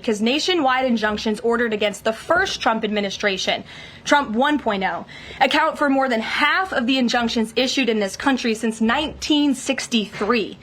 because nationwide injunctions ordered against the first Trump administration, Trump 1.0, account for more than half of the injunctions issued in this country since 1963.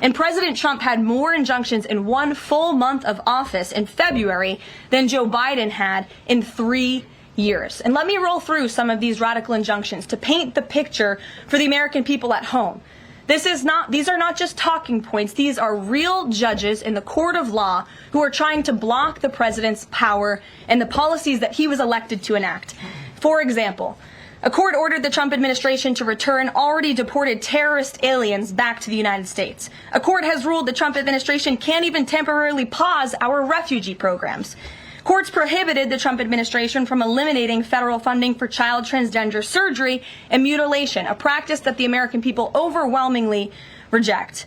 And President Trump had more injunctions in one full month of office in February than Joe Biden had in 3 years. And let me roll through some of these radical injunctions to paint the picture for the American people at home. These are not just talking points. These are real judges in the court of law who are trying to block the president's power and the policies that he was elected to enact. For example, a court ordered the Trump administration to return already deported terrorist aliens back to the United States. A court has ruled the Trump administration can't even temporarily pause our refugee programs. Courts prohibited the Trump administration from eliminating federal funding for child transgender surgery and mutilation, a practice that the American people overwhelmingly reject.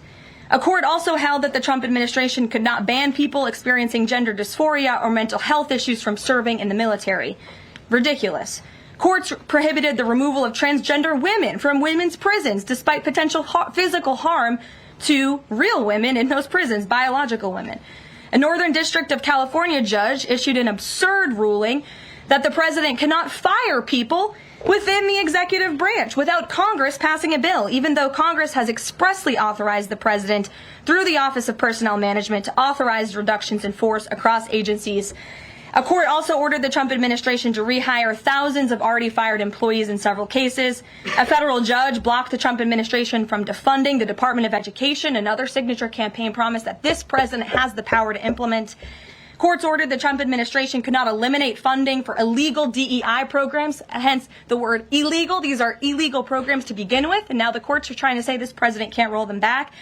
A court also held that the Trump administration could not ban people experiencing gender dysphoria or mental health issues from serving in the military. Ridiculous. Courts prohibited the removal of transgender women from women's prisons despite potential physical harm to real women in those prisons, biological women. A Northern District of California judge issued an absurd ruling that the president cannot fire people within the executive branch without Congress passing a bill, even though Congress has expressly authorized the president through the Office of Personnel Management to authorize reductions in force across agencies. A court also ordered the Trump administration to rehire thousands of already fired employees in several cases. A federal judge blocked the Trump administration from defunding the Department of Education, another signature campaign promise that this president has the power to implement. Courts ordered the Trump administration could not eliminate funding for illegal DEI programs, hence the word illegal. These are illegal programs to begin with, and now the courts are trying to say this president can't roll them back.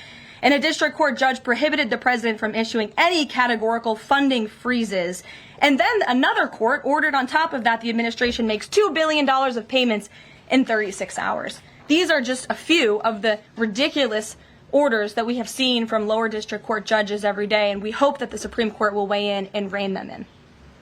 And a district court judge prohibited the president from issuing any categorical funding freezes. And then another court ordered on top of that the administration makes $2 billion of payments in 36 hours. These are just a few of the ridiculous orders that we have seen from lower district court judges every day, and we hope that the Supreme Court will weigh in and rein them in.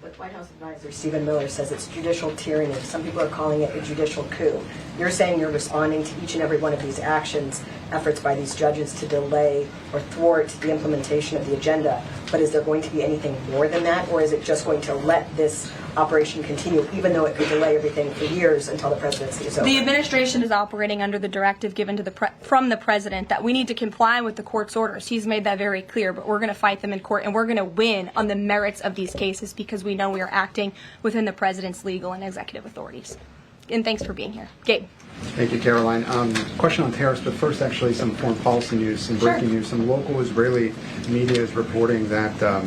But White House advisor Stephen Miller says it's judicial tyranny. Some people are calling it a judicial coup. You're saying you're responding to each and every one of these actions, efforts by these judges to delay or thwart the implementation of the agenda. But is there going to be anything more than that, or is it just going to let this operation continue, even though it could delay everything for years until the presidency is over? The administration is operating under the directive given to from the president that we need to comply with the court's orders. He's made that very clear, but we're going to fight them in court, and we're going to win on the merits of these cases because we know we are acting within the president's legal and executive authorities. And thanks for being here. Gabe. Thank you, Karoline. Question on tariffs, but first actually some foreign policy news, some breaking news. Some local Israeli media is reporting that